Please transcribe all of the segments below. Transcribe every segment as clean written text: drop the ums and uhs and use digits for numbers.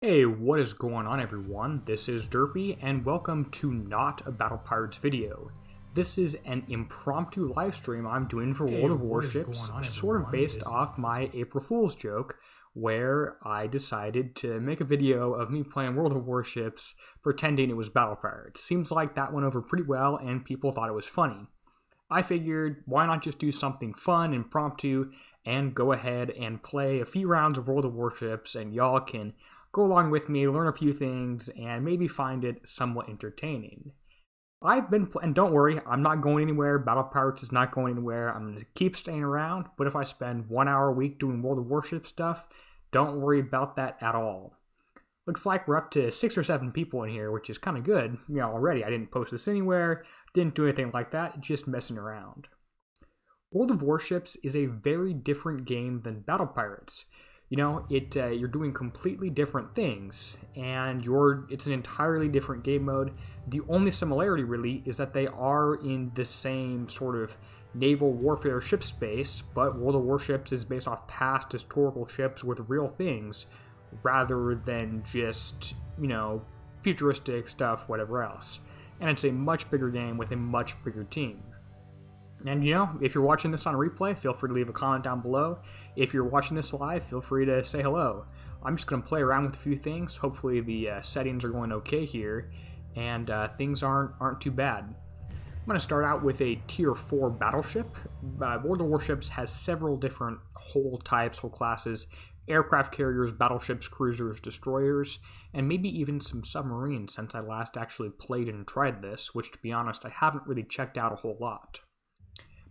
Hey, what is going on everyone? This is Derpy, and welcome to Not a Battle Pirates video. This is an impromptu live stream I'm doing for World of Warships, sort of based off my April Fool's joke, where I decided to make a video of me playing World of Warships pretending it was Battle Pirates. Seems like that went over pretty well and people thought it was funny. I figured, why not just do something fun, impromptu, and go ahead and play a few rounds of World of Warships, and y'all can go along with me, learn a few things, and maybe find it somewhat entertaining. And don't worry, I'm not going anywhere. Battle Pirates is not going anywhere. I'm going to keep staying around, but if I spend 1 hour a week doing World of Warships stuff, don't worry about that at all. Looks like we're up to 6 or 7 people in here, which is kind of good. Already. I didn't post this anywhere, didn't do anything like that, just messing around. World of Warships is a very different game than Battle Pirates. You're doing completely different things, and it's an entirely different game mode. The only similarity really is that they are in the same sort of naval warfare ship space, but World of Warships is based off past historical ships with real things, rather than just, futuristic stuff, whatever else. And it's a much bigger game with a much bigger team. And if you're watching this on replay, feel free to leave a comment down below. If you're watching this live, feel free to say hello. I'm just going to play around with a few things. Hopefully the settings are going okay here, and things aren't too bad. I'm going to start out with a Tier 4 battleship. World of Warships has several different hull types, hull classes, aircraft carriers, battleships, cruisers, destroyers, and maybe even some submarines since I last actually played and tried this, which to be honest, I haven't really checked out a whole lot.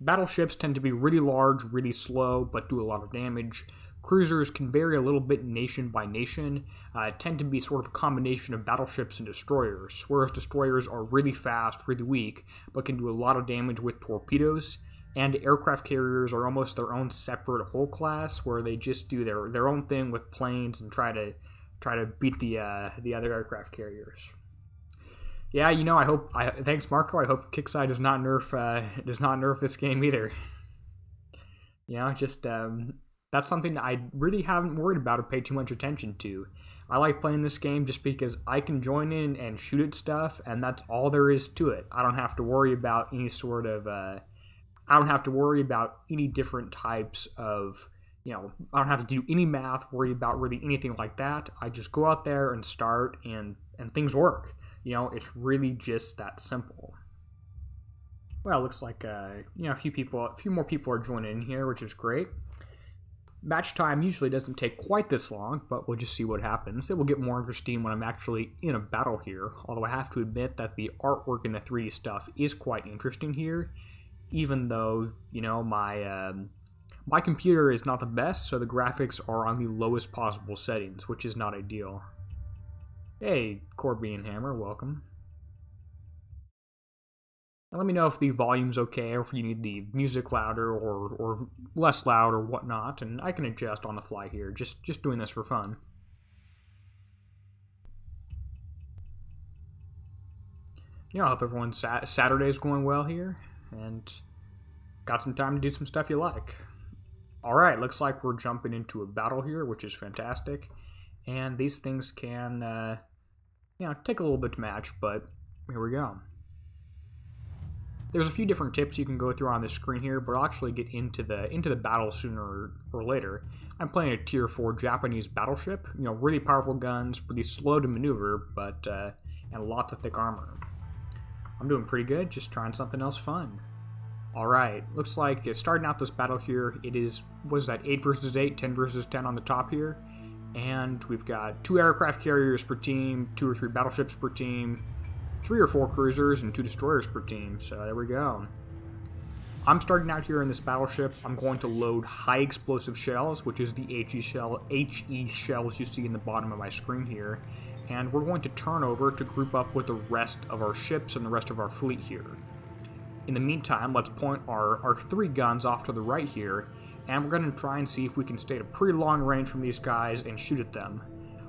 Battleships tend to be really large, really slow, but do a lot of damage. Cruisers can vary a little bit nation by nation, tend to be sort of a combination of battleships and destroyers, whereas destroyers are really fast, really weak, but can do a lot of damage with torpedoes. And aircraft carriers are almost their own separate hull class, where they just do their own thing with planes and try to beat the other aircraft carriers. Yeah, thanks Marco. I hope Kickside does not nerf this game either. That's something that I really haven't worried about or paid too much attention to. I like playing this game just because I can join in and shoot at stuff, and that's all there is to it. I don't have to worry about any sort of I don't have to worry about any different types of, I don't have to do any math, worry about really anything like that. I just go out there and start, and things work. It's really just that simple. Well, it looks like, a few more people are joining in here, which is great. Match time usually doesn't take quite this long, but we'll just see what happens. It will get more interesting when I'm actually in a battle here, although I have to admit that the artwork and the 3D stuff is quite interesting here, even though, my computer is not the best, so the graphics are on the lowest possible settings, which is not ideal. Hey, Corby and Hammer, welcome. Now let me know if the volume's okay, or if you need the music louder or less loud or whatnot, and I can adjust on the fly here, just doing this for fun. I hope everyone's Saturday's going well here, and got some time to do some stuff you like. Alright, looks like we're jumping into a battle here, which is fantastic. And these things can, take a little bit to match, but here we go. There's a few different tips you can go through on the screen here, but I'll actually get into the battle sooner or later. I'm playing a Tier 4 Japanese battleship. Really powerful guns, really slow to maneuver, but and lots of thick armor. I'm doing pretty good, just trying something else fun. Alright, looks like starting out this battle here, it is, 8 versus 8, 10 versus 10 on the top here. And we've got 2 aircraft carriers per team, 2 or 3 battleships per team, 3 or 4 cruisers, and 2 destroyers per team. So there we go. I'm starting out here in this battleship. I'm going to load high explosive shells, which is the HE shells you see in the bottom of my screen here. And we're going to turn over to group up with the rest of our ships and the rest of our fleet here. In the meantime, let's point our 3 guns off to the right here, and we're going to try and see if we can stay at a pretty long range from these guys and shoot at them.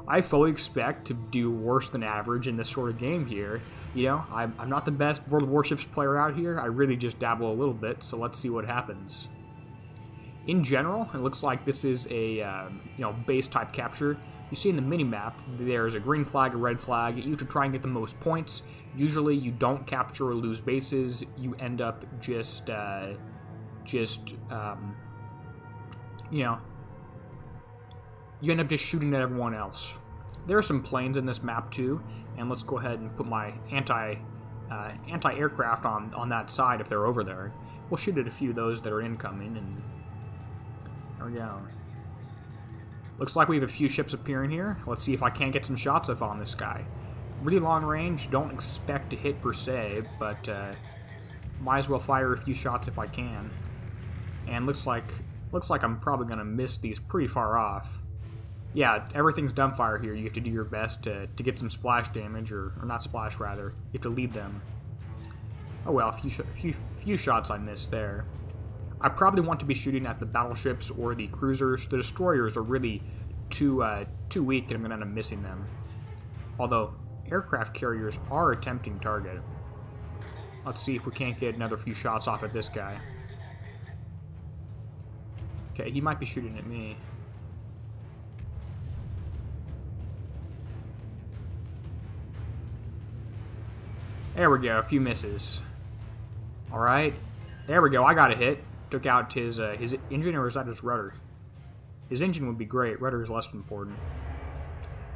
I fully expect to do worse than average in this sort of game here. I'm not the best World of Warships player out here. I really just dabble a little bit, so let's see what happens. In general, it looks like this is a base type capture. You see in the mini-map, there's a green flag, a red flag. You have to try and get the most points. Usually you don't capture or lose bases. You end up just you know, you end up just shooting at everyone else. There are some planes in this map too, and let's go ahead and put my anti-aircraft on that side if they're over there. We'll shoot at a few of those that are incoming, and there we go. Looks like we have a few ships appearing here. Let's see if I can't get some shots off on this guy. Really long range, don't expect to hit per se, but might as well fire a few shots if I can. And looks like I'm probably gonna miss these pretty far off. Yeah, everything's dumbfire here. You have to do your best to get some splash damage, or not splash rather. You have to lead them. Oh well, a few shots I missed there. I probably want to be shooting at the battleships or the cruisers. The destroyers are really too weak, and I'm gonna end up missing them. Although aircraft carriers are a tempting target. Let's see if we can't get another few shots off at this guy. Okay, he might be shooting at me. There we go, a few misses. Alright, there we go, I got a hit. Took out his engine, or is that his rudder? His engine would be great, rudder is less important.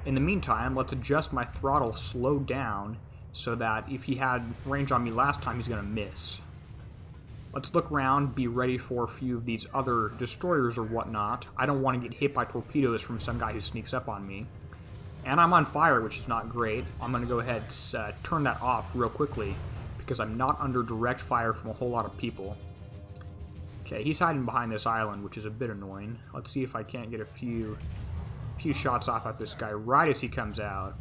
In the meantime, let's adjust my throttle slow down so that if he had range on me last time, he's going to miss. Let's look around, be ready for a few of these other destroyers or whatnot. I don't want to get hit by torpedoes from some guy who sneaks up on me. And I'm on fire, which is not great. I'm going to go ahead and turn that off real quickly because I'm not under direct fire from a whole lot of people. Okay, he's hiding behind this island, which is a bit annoying. Let's see if I can't get a few shots off at this guy right as he comes out.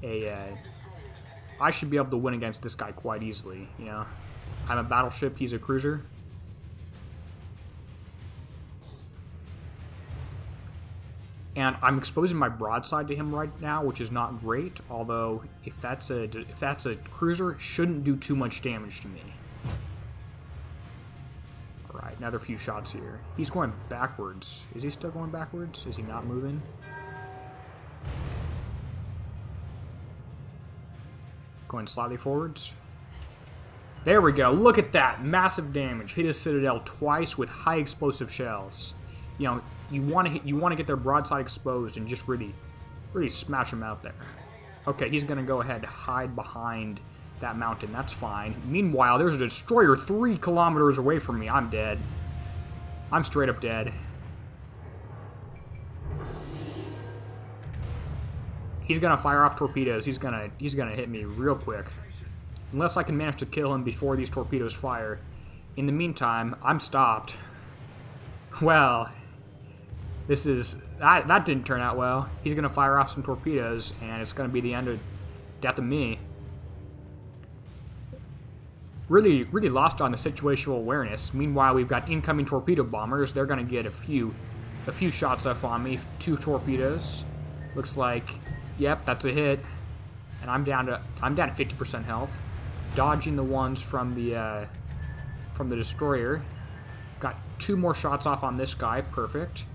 I should be able to win against this guy quite easily, you know. I'm a battleship, he's a cruiser. And I'm exposing my broadside to him right now, which is not great, although if that's a cruiser, it shouldn't do too much damage to me. Alright, another few shots here. He's going backwards. Is he still going backwards? Is he not moving? Going slightly forwards. There we go. Look at that. Massive damage. Hit his citadel twice with high explosive shells. You know, you want to get their broadside exposed and just really smash them out there. Okay, he's going to go ahead and hide behind that mountain. That's fine. Meanwhile, there's a destroyer 3 kilometers away from me. I'm dead. I'm straight up dead. He's gonna fire off torpedoes. He's gonna hit me real quick. Unless I can manage to kill him before these torpedoes fire. In the meantime, I'm stopped. Well, that didn't turn out well. He's gonna fire off some torpedoes, and it's gonna be the end of death of me. Really lost on the situational awareness. Meanwhile, we've got incoming torpedo bombers. They're gonna get a few shots off on me. 2 torpedoes. Looks like, yep, that's a hit. And I'm down to 50% health. Dodging the ones from the destroyer. Got 2 more shots off on this guy. Perfect.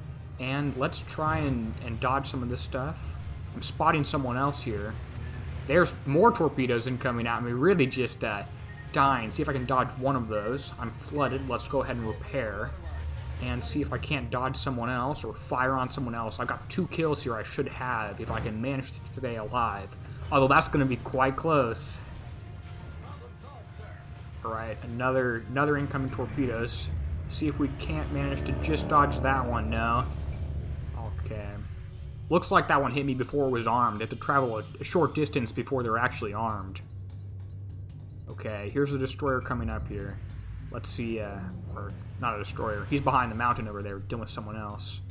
And let's try and dodge some of this stuff. I'm spotting someone else here. There's more torpedoes incoming at me. Really just dying. See if I can dodge one of those. I'm flooded. Let's go ahead and repair. And see if I can't dodge someone else or fire on someone else. I've got 2 kills here I should have if I can manage to stay alive. Although that's going to be quite close. Alright, another incoming torpedoes. See if we can't manage to just dodge that one. No. Okay. Looks like that one hit me before it was armed. They have to travel a short distance before they're actually armed. Okay, here's a destroyer coming up here. Let's see, or not a destroyer. He's behind the mountain over there dealing with someone else.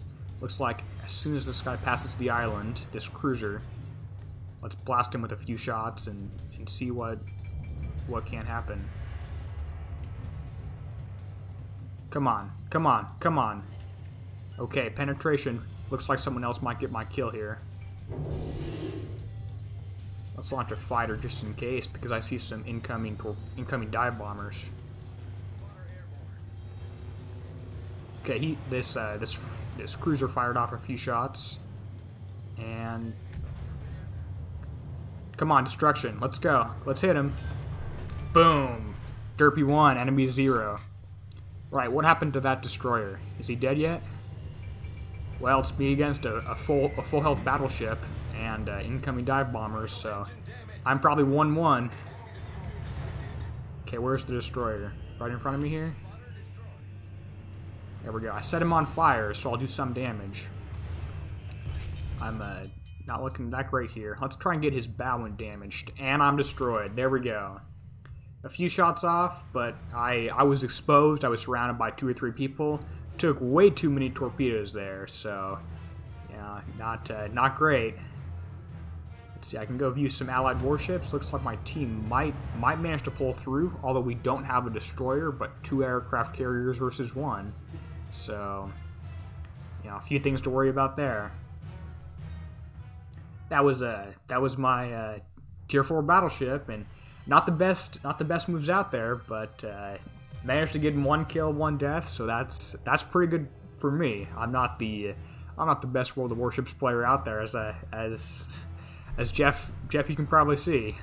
Looks like as soon as this guy passes the island, this cruiser, let's blast him with a few shots and see what can happen. Come on, come on, come on. Okay, penetration. Looks like someone else might get my kill here. Let's launch a fighter just in case, because I see some incoming dive bombers. Okay, this cruiser fired off a few shots. And come on, destruction. Let's go. Let's hit him. Boom. Derpy 1, enemy 0. Right, what happened to that destroyer? Is he dead yet? Well, it's me against a full health battleship and incoming dive bombers, so I'm probably 1-1. Okay, where's the destroyer? Right in front of me here? There we go. I set him on fire, so I'll do some damage. I'm not looking that great here. Let's try and get his bow damaged, and I'm destroyed. There we go. A few shots off, but I was exposed. I was surrounded by 2 or 3 people. Took way too many torpedoes there, so yeah, not great. Let's see, I can go view some allied warships. Looks like my team might manage to pull through, although we don't have a destroyer, but 2 aircraft carriers versus 1. So, you know, a few things to worry about there. That was my tier 4 battleship, and not the best moves out there, but managed to get 1 kill, 1 death, so that's pretty good for me. I'm not the best World of Warships player out there, as Jeff you can probably see.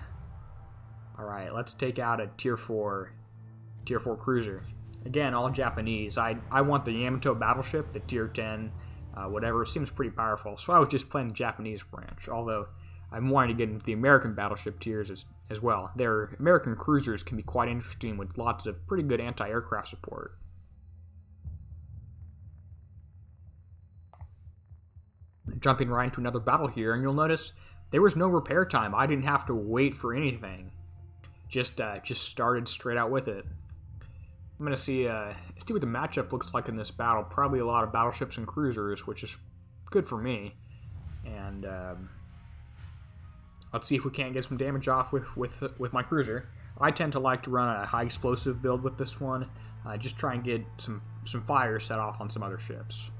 All right, let's take out a tier 4 cruiser. Again, all Japanese. I want the Yamato battleship, the tier 10, whatever. Seems pretty powerful. So I was just playing the Japanese branch, although I'm wanting to get into the American battleship tiers as well. Their American cruisers can be quite interesting with lots of pretty good anti-aircraft support. Jumping right into another battle here, and you'll notice there was no repair time. I didn't have to wait for anything. Just started straight out with it. I'm gonna see what the matchup looks like in this battle. Probably a lot of battleships and cruisers, which is good for me. And let's see if we can't get some damage off with my cruiser. I tend to like to run a high explosive build with this one. Just try and get some fire set off on some other ships.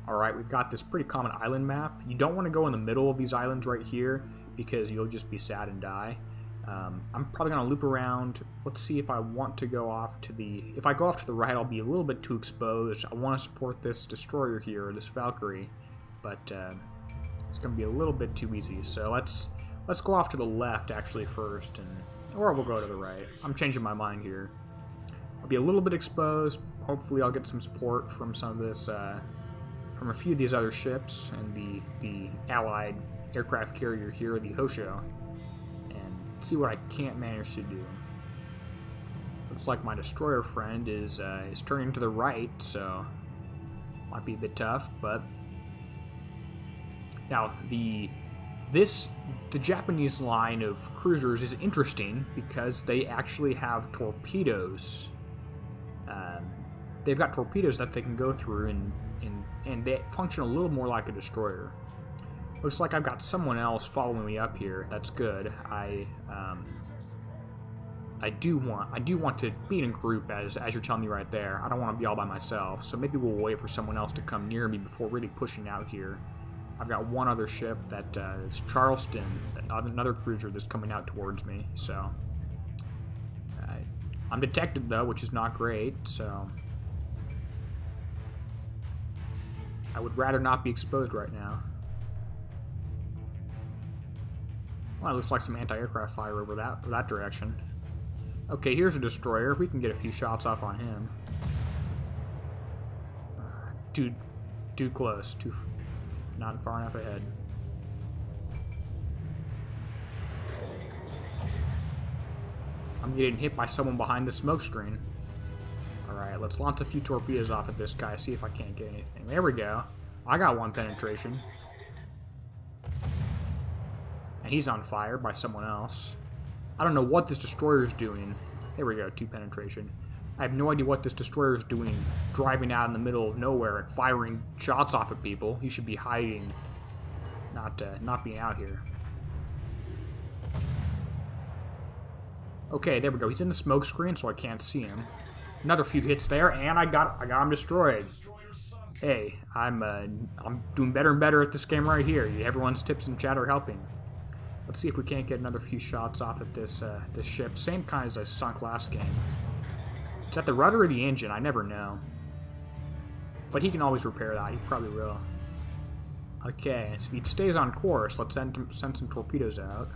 Alright, we've got this pretty common island map. You don't want to go in the middle of these islands right here because you'll just be sad and die. I'm probably going to loop around. Let's see if I want to go off to the... If I go off to the right, I'll be a little bit too exposed. I want to support this destroyer here, this Valkyrie, but it's going to be a little bit too easy. So let's go off to the left, actually, first, or we'll go to the right. I'm changing my mind here. I'll be a little bit exposed. Hopefully I'll get some support from some of this... from a few of these other ships, and the allied aircraft carrier here, the Hosho, and see what I can't manage to do. Looks like my destroyer friend is turning to the right, so might be a bit tough. But now the Japanese line of cruisers is interesting because they actually have torpedoes. They've got torpedoes that they can go through, and they function a little more like a destroyer. Looks like I've got someone else following me up here. That's good. I do want to be in a group, as you're telling me right there. I don't want to be all by myself, so maybe we'll wait for someone else to come near me before really pushing out here. I've got one other ship that is Charleston, another cruiser that's coming out towards me. So I'm detected though, which is not great. So I would rather not be exposed right now. Well, it looks like some anti-aircraft fire over that direction. Okay, here's a destroyer. We can get a few shots off on him. Too close. Not far enough ahead. I'm getting hit by someone behind the smoke screen. Alright, let's launch a few torpedoes off at this guy, see if I can't get anything. There we go. I got one penetration. And he's on fire by someone else. I don't know what this destroyer is doing. There we go, 2 penetration. I have no idea what this destroyer is doing, driving out in the middle of nowhere and firing shots off at people. He should be hiding, not being out here. Okay, there we go. He's in the smoke screen, so I can't see him. Another few hits there, and I got him destroyed. Hey, I'm doing better and better at this game right here. Everyone's tips in chat are helping. Let's see if we can't get another few shots off at this ship. Same kind as I sunk last game. Is that the rudder or the engine? I never know. But he can always repair that. He probably will. Okay, so if he stays on course, let's send some torpedoes out.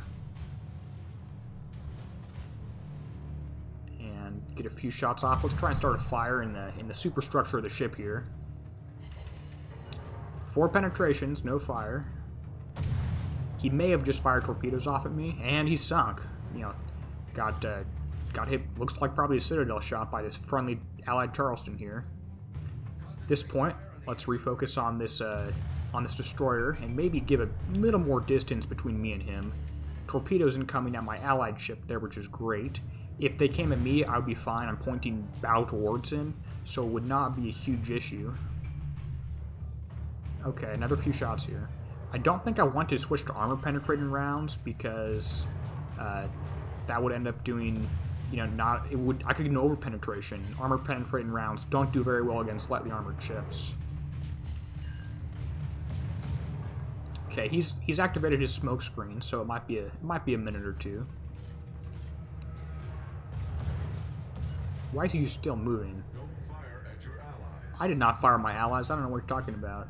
And get a few shots off. Let's try and start a fire in the superstructure of the ship here. 4 penetrations, no fire. He may have just fired torpedoes off at me, and he sunk. You know, got hit, looks like probably a Citadel shot by this friendly Allied Charleston here. At this point, let's refocus on this destroyer and maybe give a little more distance between me and him. Torpedoes incoming at my Allied ship there, which is great. If they came at me, I would be fine. I'm pointing bow towards him, so it would not be a huge issue. Okay, another few shots here. I don't think I want to switch to armor-penetrating rounds because that would end up doing, you know, I could get an over-penetration. Armor-penetrating rounds don't do very well against lightly armored ships. Okay, he's activated his smoke screen, so it might be a minute or two. Why is he still moving? Don't fire at your allies. I did not fire my allies. I don't know what you're talking about.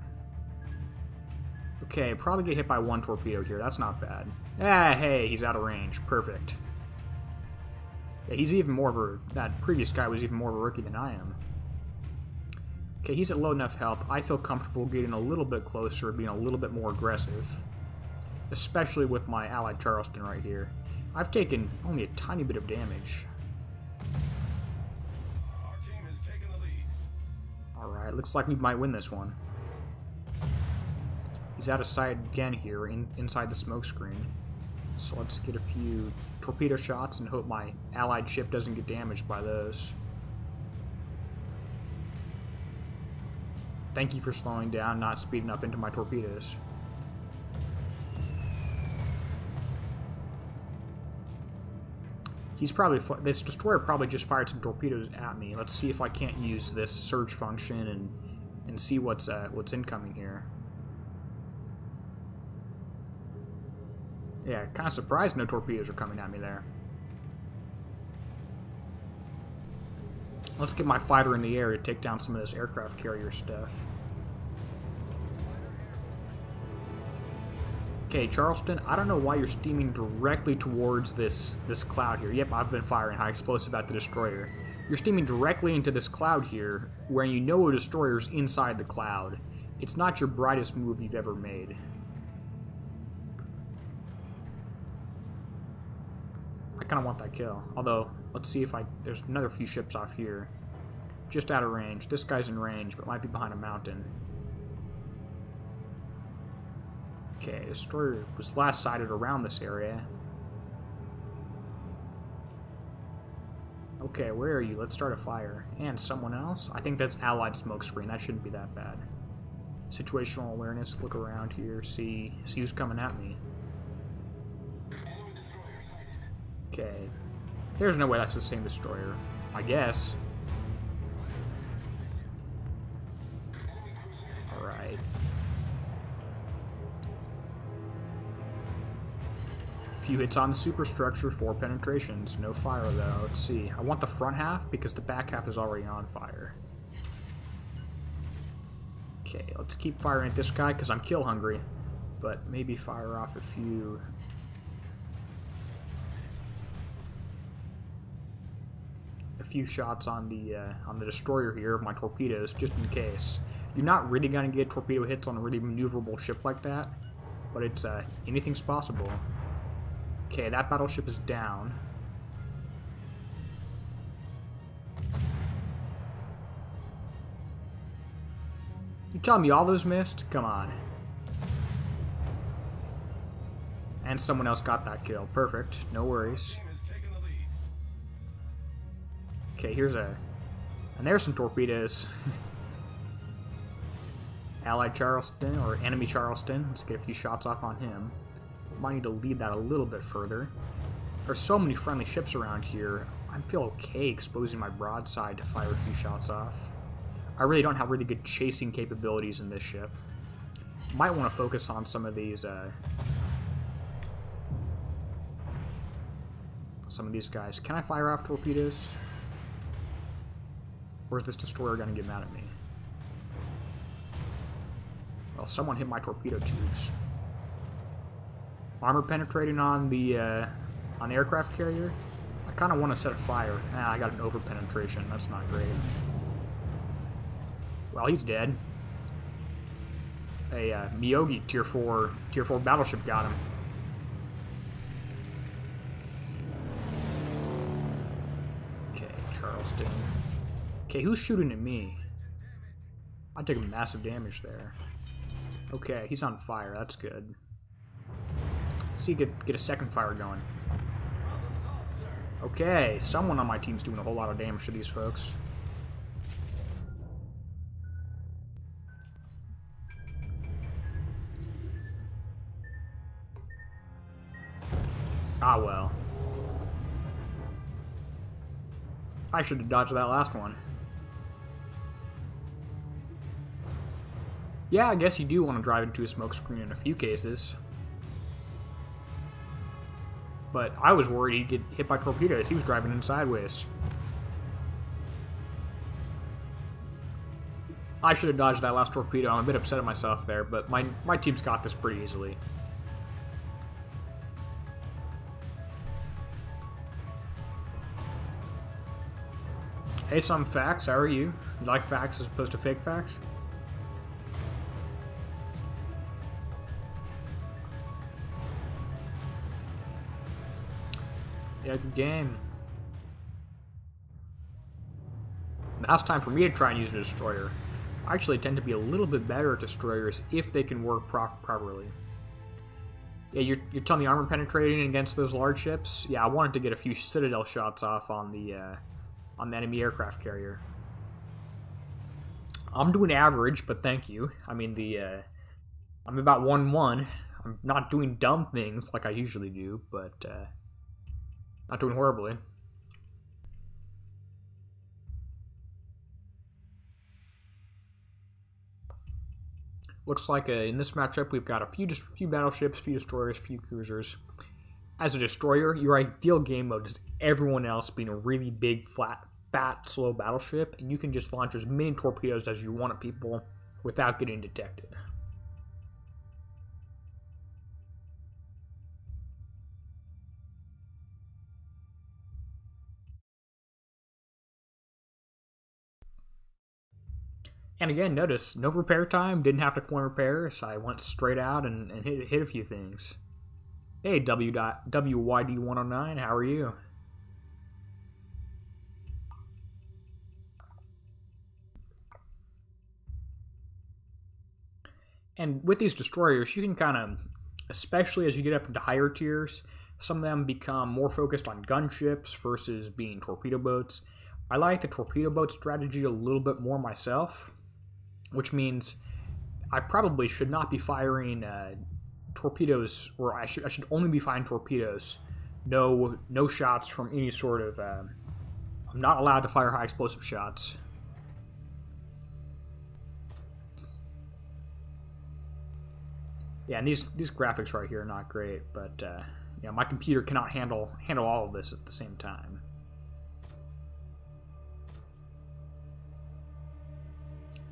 Okay, probably get hit by 1 torpedo here. That's not bad. Ah, hey, he's out of range. Perfect. Yeah, he's even more of a... That previous guy was even more of a rookie than I am. Okay, he's at low enough health. I feel comfortable getting a little bit closer, being a little bit more aggressive. Especially with my Allied Charleston right here. I've taken only a tiny bit of damage. Our team has taken the lead. Alright, looks like we might win this one. He's out of sight again here, inside the smoke screen. So let's get a few torpedo shots and hope my Allied ship doesn't get damaged by those. Thank you for slowing down, not speeding up into my torpedoes. This destroyer probably just fired some torpedoes at me. Let's see if I can't use this surge function and see what's incoming here. Yeah, kind of surprised no torpedoes are coming at me there. Let's get my fighter in the air to take down some of this aircraft carrier stuff. Okay, Charleston, I don't know why you're steaming directly towards this cloud here. Yep, I've been firing high explosive at the destroyer. You're steaming directly into this cloud here, where you know a destroyer's inside the cloud. It's not your brightest move you've ever made. I kind of want that kill. Although, let's see if there's another few ships off here. Just out of range. This guy's in range, but might be behind a mountain. Okay, destroyer was last sighted around this area. Okay, where are you? Let's start a fire. And someone else? I think that's Allied smoke screen. That shouldn't be that bad. Situational awareness. Look around here. See who's coming at me. Okay. There's no way that's the same destroyer. I guess. Alright. Few hits on the superstructure, 4 penetrations. No fire though. Let's see. I want the front half because the back half is already on fire. Okay, let's keep firing at this guy because I'm kill hungry. But maybe fire off a few... shots on the destroyer here of my torpedoes, just in case. You're not really going to get torpedo hits on a really maneuverable ship like that, but it's anything's possible. Okay, that battleship is down. You telling me all those missed? Come on. And someone else got that kill. Perfect. No worries. Okay, and there's some torpedoes. Allied Charleston, or enemy Charleston. Let's get a few shots off on him. Might need to lead that a little bit further. There's so many friendly ships around here. I feel okay exposing my broadside to fire a few shots off. I really don't have really good chasing capabilities in this ship. Might want to focus on some of these guys. Can I fire off torpedoes? Or is this destroyer going to get mad at me? Well, someone hit my torpedo tubes. Armor penetrating on the aircraft carrier. I kind of want to set a fire. I got an over penetration. That's not great. Well, he's dead. A Miyogi tier 4 battleship got him. Okay, Charleston. Okay, who's shooting at me? I took massive damage there. Okay, he's on fire. That's good. Let's see, get a second fire going. Okay, someone on my team's doing a whole lot of damage to these folks. Ah, well. I should have dodged that last one. Yeah, I guess you do want to drive into a smoke screen in a few cases. But I was worried he'd get hit by torpedoes. He was driving in sideways. I should have dodged that last torpedo. I'm a bit upset at myself there, but my team's got this pretty easily. Hey, some facts. How are you? You like facts as opposed to fake facts? Yeah, good game. Now it's time for me to try and use a destroyer. I actually tend to be a little bit better at destroyers if they can work properly. Yeah, you're telling me armor penetrating against those large ships? Yeah, I wanted to get a few Citadel shots off on the enemy aircraft carrier. I'm doing average, but thank you. I mean, I'm about 1-1. I'm not doing dumb things like I usually do, but not doing horribly. Looks like in this matchup we've got a few battleships, few destroyers, few cruisers. As a destroyer, your ideal game mode is everyone else being a really big, fat, slow battleship, and you can just launch as many torpedoes as you want at people without getting detected. And again, notice, no repair time, didn't have to coin repairs. I went straight out and hit a few things. Hey, WYD109, how are you? And with these destroyers, you can kind of, especially as you get up into higher tiers, some of them become more focused on gunships versus being torpedo boats. I like the torpedo boat strategy a little bit more myself, which means I probably should not be firing torpedoes, or I should only be firing torpedoes. No shots from any sort of. I'm not allowed to fire high explosive shots. Yeah, and these graphics right here are not great, but my computer cannot handle all of this at the same time.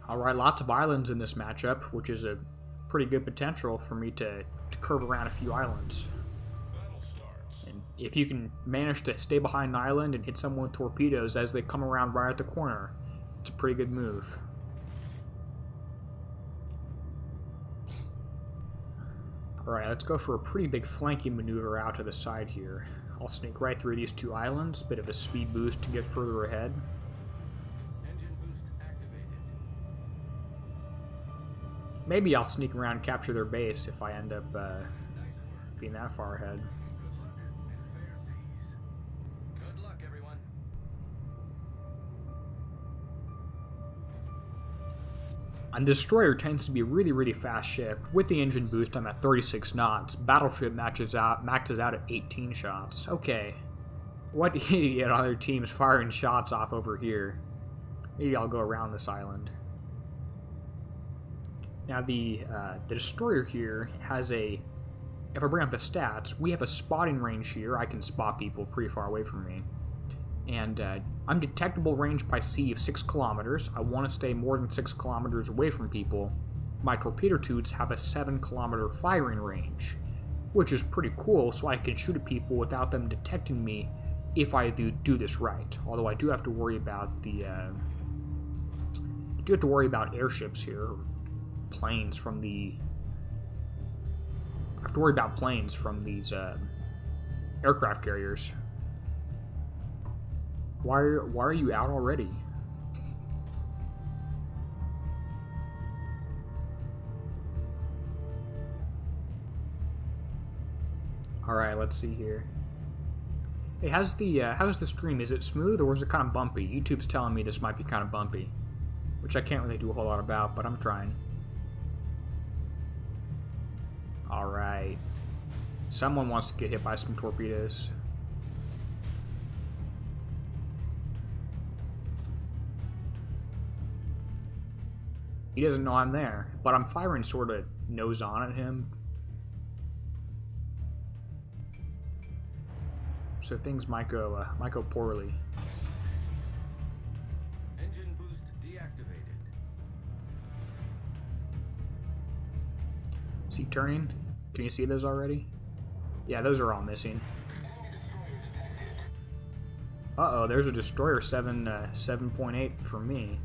Alright, lots of islands in this matchup, which is a pretty good potential for me to curve around a few islands. And if you can manage to stay behind an island and hit someone with torpedoes as they come around right at the corner, it's a pretty good move. Alright, let's go for a pretty big flanking maneuver out to the side here. I'll sneak right through these two islands, bit of a speed boost to get further ahead. Maybe I'll sneak around and capture their base if I end up being that far ahead. Good luck, everyone. And Destroyer tends to be a really, really fast ship. With the engine boost, I'm at 36 knots. Battleship maxes out at 18 shots. Okay. What idiot on their team's firing shots off over here? Maybe I'll go around this island. Now the destroyer here has a, if I bring up the stats, we have a spotting range here. I can spot people pretty far away from me. And I'm detectable range by sea of 6 kilometers. I want to stay more than 6 kilometers away from people. my torpedo tubes have a 7-kilometer firing range, which is pretty cool, so I can shoot at people without them detecting me if I do this right. Although I do have to worry about the airships here, planes from the. I have to worry about planes from these aircraft carriers. Why are you out already? All right, let's see here. Hey, how's the stream? Is it smooth or is it kind of bumpy? YouTube's telling me this might be kind of bumpy, which I can't really do a whole lot about, but I'm trying. All right. Someone wants to get hit by some torpedoes. He doesn't know I'm there, but I'm firing sort of nose on at him. So things might go poorly. Engine boost deactivated. Is he turning? Can you see those already? Yeah, those are all missing. Uh-oh, there's a destroyer 7.8 for me.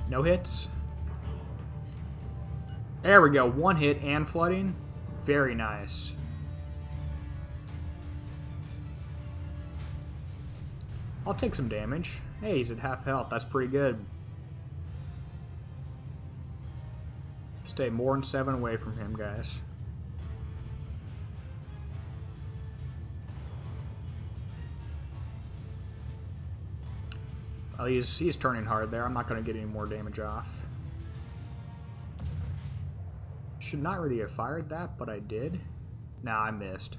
No hits? There we go, 1 hit and flooding. Very nice. I'll take some damage. Hey, he's at half health. That's pretty good. Stay more than 7 away from him, guys. Well, he's turning hard there. I'm not going to get any more damage off. Should not really have fired that, but I did. Nah, I missed.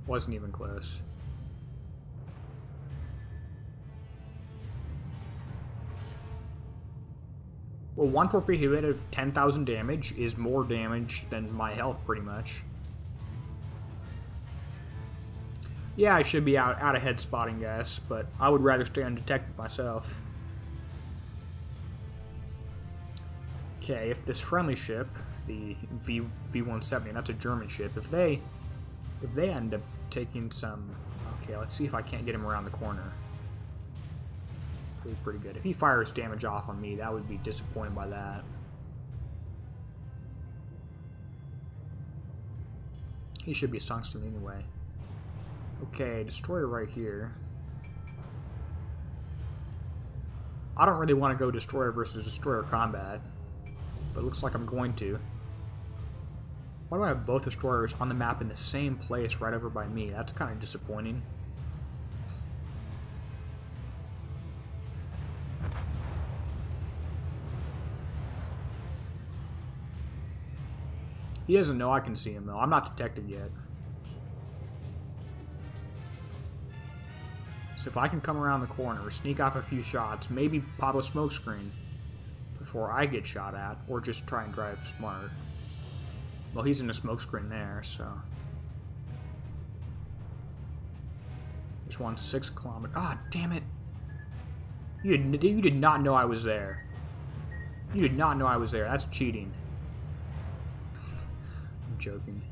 Wasn't even close. Well, 1 torpedo hit of 10,000 damage is more damage than my health, pretty much. Yeah, I should be out ahead spotting, guys, but I would rather stay undetected myself. Okay, if this friendly ship, the V170, that's a German ship, if they end up taking some... Okay, let's see if I can't get him around the corner. Pretty good. If he fires damage off on me, that would be disappointed by that. He should be sunk soon anyway. Okay, destroyer right here. I don't really want to go destroyer versus destroyer combat, but it looks like I'm going to. Why do I have both destroyers on the map in the same place right over by me? That's kind of disappointing. He doesn't know I can see him, though. I'm not detected yet. So if I can come around the corner, sneak off a few shots, maybe pop a smoke screen before I get shot at, or just try and drive smart. Well, he's in a smoke screen there, so... There's one 6 kilometer... Ah, damn it! You did not know I was there. You did not know I was there. That's cheating. Joking.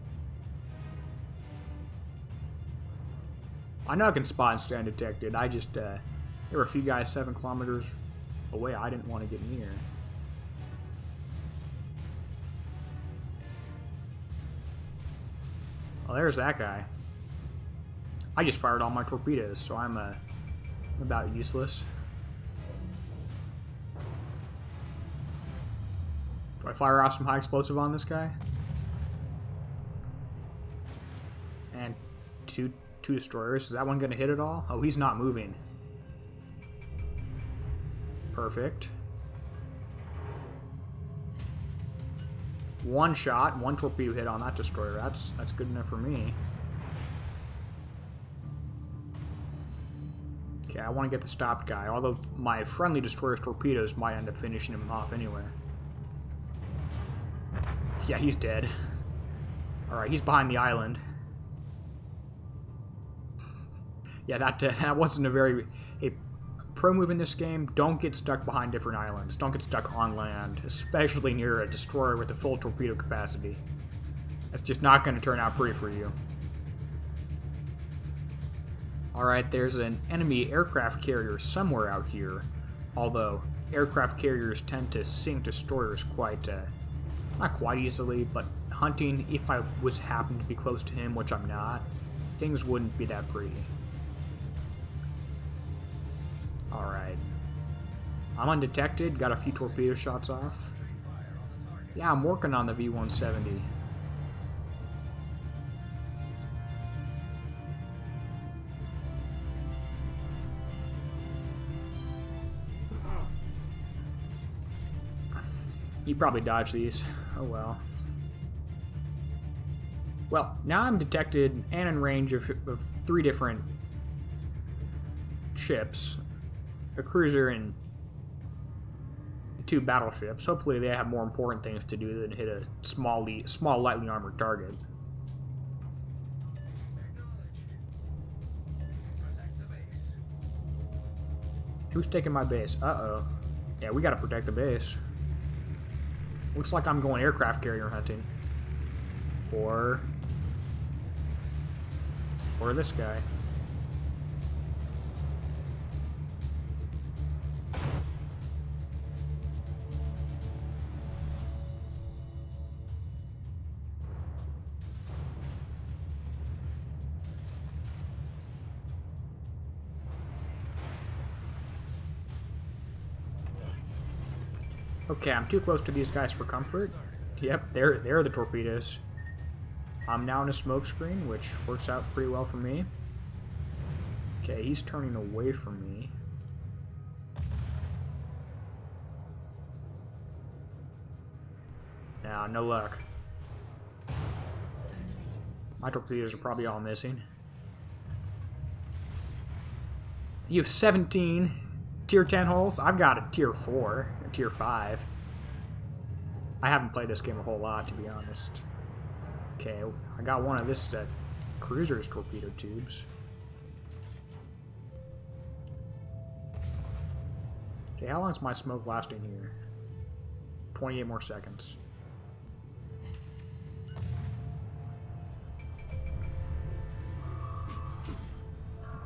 I know I can spot and stay undetected. I just, there were a few guys 7 kilometers away I didn't want to get near. Well, there's that guy. I just fired all my torpedoes, so I'm about useless. Do I fire off some high explosive on this guy? And two destroyers. Is that one going to hit at all? Oh, he's not moving. Perfect. 1 shot, 1 torpedo hit on that destroyer. That's good enough for me. Okay, I want to get the stopped guy, although my friendly destroyer's torpedoes might end up finishing him off anyway. Yeah, he's dead. Alright, he's behind the island. Yeah, that wasn't a very pro move in this game, don't get stuck behind different islands. Don't get stuck on land, especially near a destroyer with a full torpedo capacity. That's just not going to turn out pretty for you. Alright, there's an enemy aircraft carrier somewhere out here, although aircraft carriers tend to sink destroyers quite, not quite easily, but hunting, if I happened to be close to him, which I'm not, things wouldn't be that pretty. Alright. I'm undetected, got a few torpedo shots off. Yeah, I'm working on the V-170. You probably dodge these. Oh well. Well, now I'm detected and in range of 3 different ships. A cruiser and 2 battleships. Hopefully they have more important things to do than hit a small lightly armored target. Who's taking my base? Uh-oh. Yeah, we gotta protect the base. Looks like I'm going aircraft carrier hunting. Or this guy. Okay, I'm too close to these guys for comfort. Yep, they're the torpedoes. I'm now in a smoke screen, which works out pretty well for me. Okay, he's turning away from me. Nah, no luck. My torpedoes are probably all missing. You have 17 tier 10 holes. I've got a tier 4, a tier 5. I haven't played this game a whole lot, to be honest. Okay, I got one of this cruiser's torpedo tubes. Okay, how long is my smoke lasting here? 28 more seconds.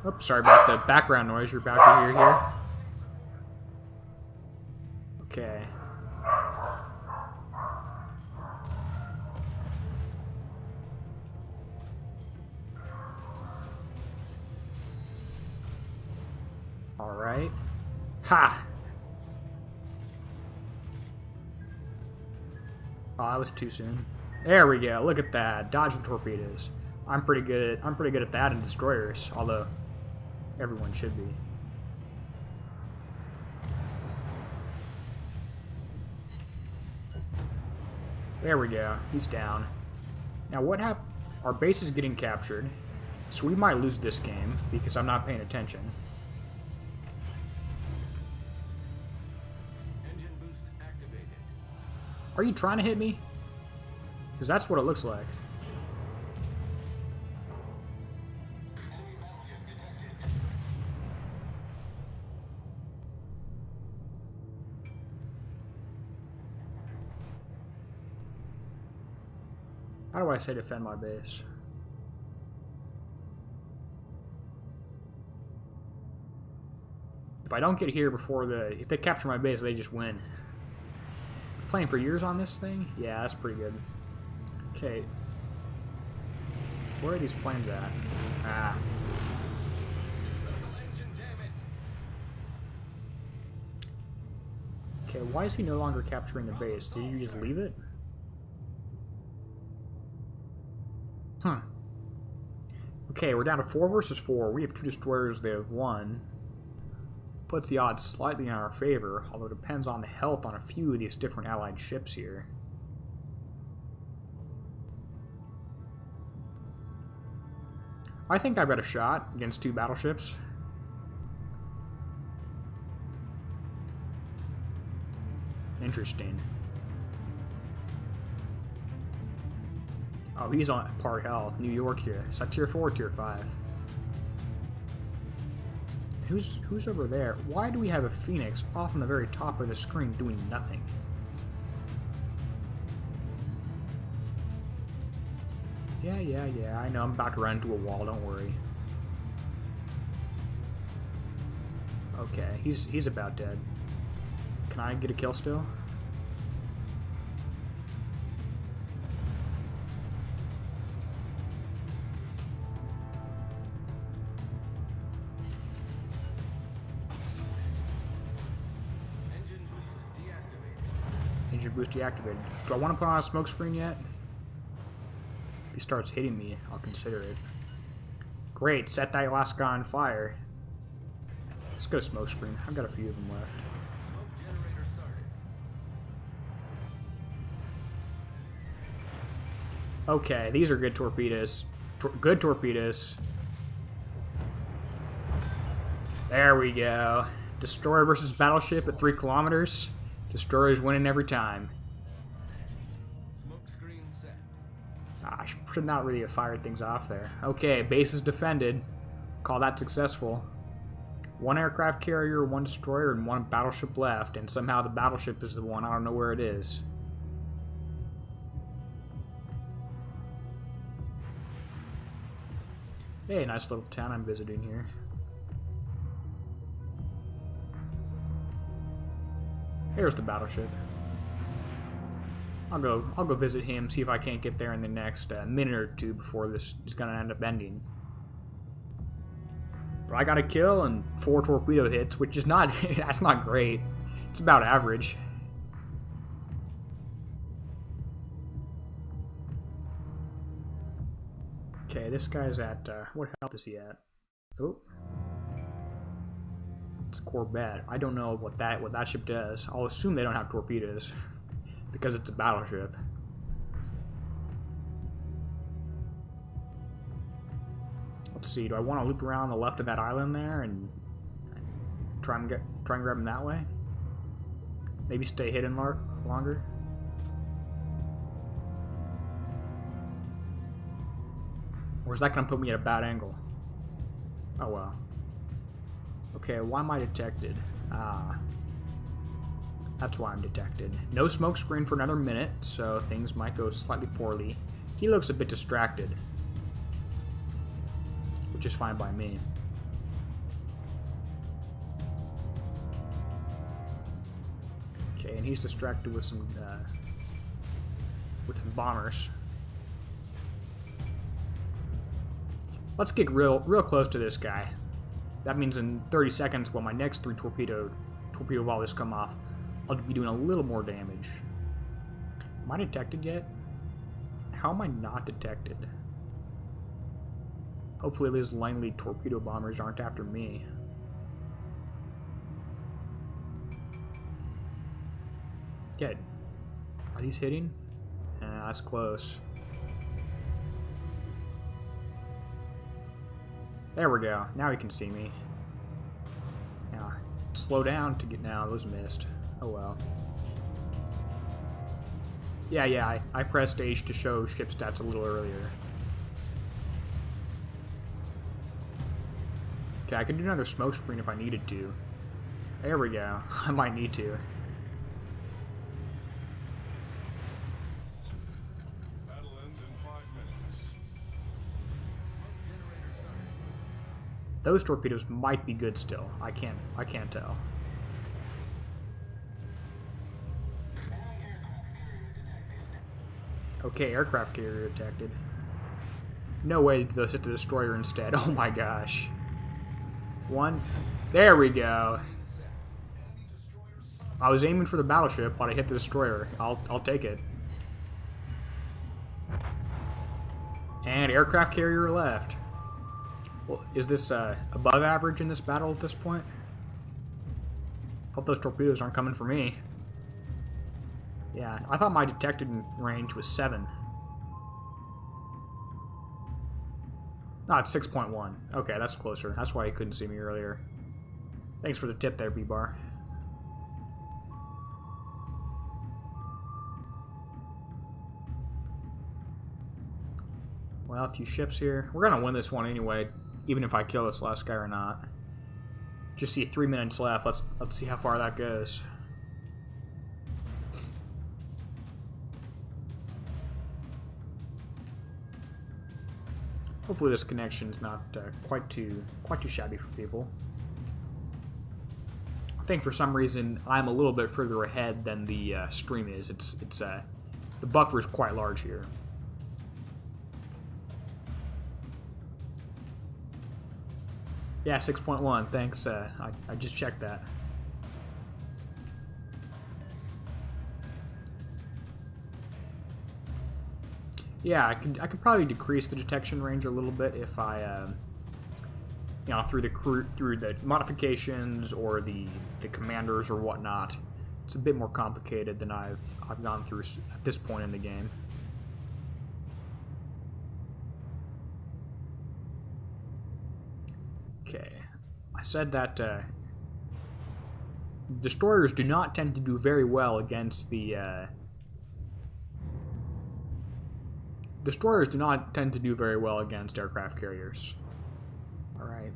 Oops, sorry about the background noise you're about to hear here. Okay. Alright. Ha! Oh, that was too soon. There we go. Look at that. Dodging torpedoes. I'm pretty good at that in destroyers, although everyone should be. There we go. He's down. Now what happened? Our base is getting captured, so we might lose this game because I'm not paying attention. Engine boost activated. Are you trying to hit me? Because that's what it looks like. How do I say defend my base? If I don't get here before if they capture my base, they just win. Playing for years on this thing? Yeah, that's pretty good. Okay. Where are these planes at? Ah. Okay, why is he no longer capturing the base? Did you just leave it? Huh. Okay, we're down to 4 versus 4. We have 2 destroyers, they have 1. Puts the odds slightly in our favor, although it depends on the health on a few of these different allied ships here. I think I've got a shot against 2 battleships. Interesting. Oh, he's on par health. New York here. Is that tier 4 or tier 5? who's over there? Why do we have a Phoenix off on the very top of the screen doing nothing? Yeah, I know I'm about to run into a wall, don't worry. Okay, he's about dead. Can I get a kill still? Engine boost deactivated. Engine boost deactivated. Do I want to put on a smoke screen yet? If he starts hitting me, I'll consider it. Great, set that last guy on fire. Let's go smoke screen. I've got a few of them left. Smoke generator started. Okay, these are good torpedoes. Good torpedoes. There we go. Destroyer versus battleship at 3 kilometers. Destroyer's winning every time. Smoke screen set. I should not really have fired things off there. Okay, base is defended. Call that successful. 1 aircraft carrier, 1 destroyer, and 1 battleship left. And somehow the battleship is the one. I don't know where it is. Hey, nice little town I'm visiting here. Here's the battleship. I'll go visit him, see if I can't get there in the next minute or two before this is gonna end up ending. But I got a kill and 4 torpedo hits, which is not that's not great. It's about average. Okay, this guy's at what health is he at? Oh. It's a Corvette. I don't know what that ship does. I'll assume they don't have torpedoes because it's a battleship. Let's see. Do I want to loop around the left of that island there and try and grab him that way? Maybe stay hidden longer. Or is that going to put me at a bad angle? Oh well. Okay, why am I detected? Ah. That's why I'm detected. No smoke screen for another minute, so things might go slightly poorly. He looks a bit distracted, which is fine by me. Okay, and he's distracted with some bombers. Let's get real close to this guy. That means in 30 seconds, when my next 3 torpedo volleys come off, I'll be doing a little more damage. Am I detected yet? How am I not detected? Hopefully those Langley torpedo bombers aren't after me. Yeah. Are these hitting? That's close. There we go. Now he can see me. Now, slow down to get now. Those missed. Oh well. Yeah, I pressed H to show ship stats a little earlier. Okay, I can do another smoke screen if I needed to. There we go. I might need to. Battle ends in 5 minutes. Smoke generator started. Those torpedoes might be good still. I can't tell. Okay, aircraft carrier detected. No way they'll hit the destroyer instead. Oh my gosh. 1. There we go. I was aiming for the battleship, but I hit the destroyer. I'll take it. And aircraft carrier left. Well, is this above average in this battle at this point? Hope those torpedoes aren't coming for me. Yeah, I thought my detected range was 7. No, it's 6.1. Okay, that's closer. That's why he couldn't see me earlier. Thanks for the tip there, B-Bar. Well, a few ships here. We're gonna win this one anyway, even if I kill this last guy or not. Just see 3 minutes left. Let's see how far that goes. Hopefully this connection's not quite too shabby for people. I think for some reason I'm a little bit further ahead than the stream is. The buffer is quite large here. Yeah, 6.1. Thanks. I just checked that. Yeah, I could probably decrease the detection range a little bit if I, you know, through the modifications or the commanders or whatnot. It's a bit more complicated than I've gone through at this point in the game. Okay, I said that destroyers do not tend to do very well against the destroyers do not tend to do very well against aircraft carriers. Alright.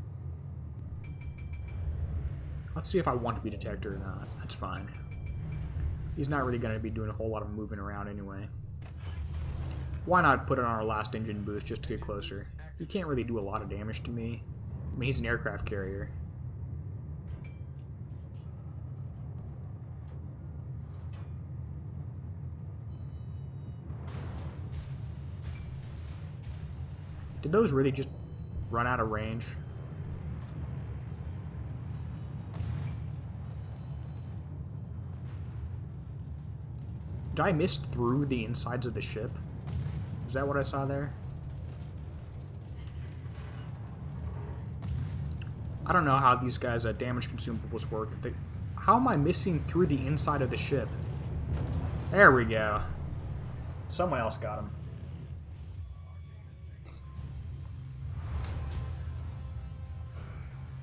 Let's see if I want to be detected or not. That's fine. He's not really going to be doing a whole lot of moving around anyway. Why not put it on our last engine boost just to get closer? He can't really do a lot of damage to me. I mean, he's an aircraft carrier. Did those really just run out of range? Did I miss through the insides of the ship? Is that what I saw there? I don't know how these guys' damage consumables work. How am I missing through the inside of the ship? There we go. Someone else got him.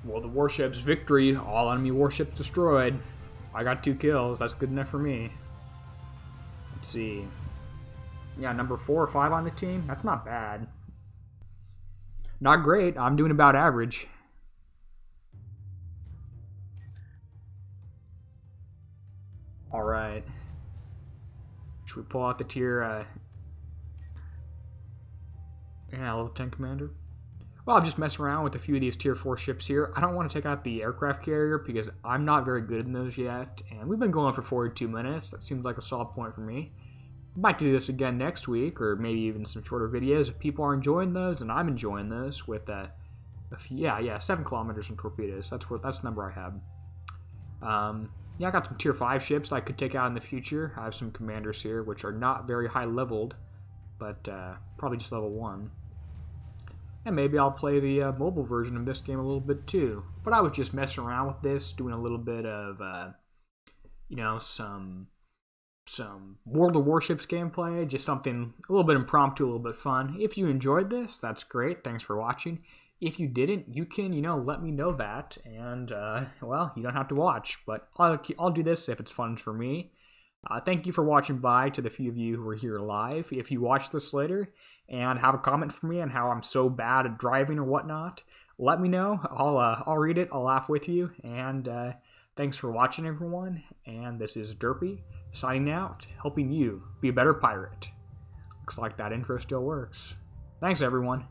Well, the warships victory. All enemy warships destroyed. I got 2 kills. That's good enough for me. Let's see. Yeah, number 4 or 5 on the team. That's not bad. Not great. I'm doing about average. Alright. Should we pull out the tier, yeah, level 10 commander? Well, I'm just messing around with a few of these tier 4 ships here. I don't want to take out the aircraft carrier because I'm not very good in those yet. And we've been going for 42 minutes. That seems like a solid point for me. Might do this again next week, or maybe even some shorter videos if people are enjoying those, and I'm enjoying those with a few, yeah, 7 kilometers and torpedoes. That's the number I have. Yeah, I got some tier 5 ships that I could take out in the future. I have some commanders here, which are not very high leveled, but probably just level 1. And maybe I'll play the mobile version of this game a little bit too. But I was just messing around with this, doing a little bit of, you know, some World of Warships gameplay, just something a little bit impromptu, a little bit fun. If you enjoyed this, that's great. Thanks for watching. If you didn't, you can, you know, let me know that, and, well, you don't have to watch, but I'll do this if it's fun for me. Thank you for watching by to the few of you who are here live. If you watch this later and have a comment for me on how I'm so bad at driving or whatnot, let me know. I'll read it, I'll laugh with you, and thanks for watching, everyone, and this is Derpy, signing out, helping you be a better pirate. Looks like that intro still works. Thanks, everyone.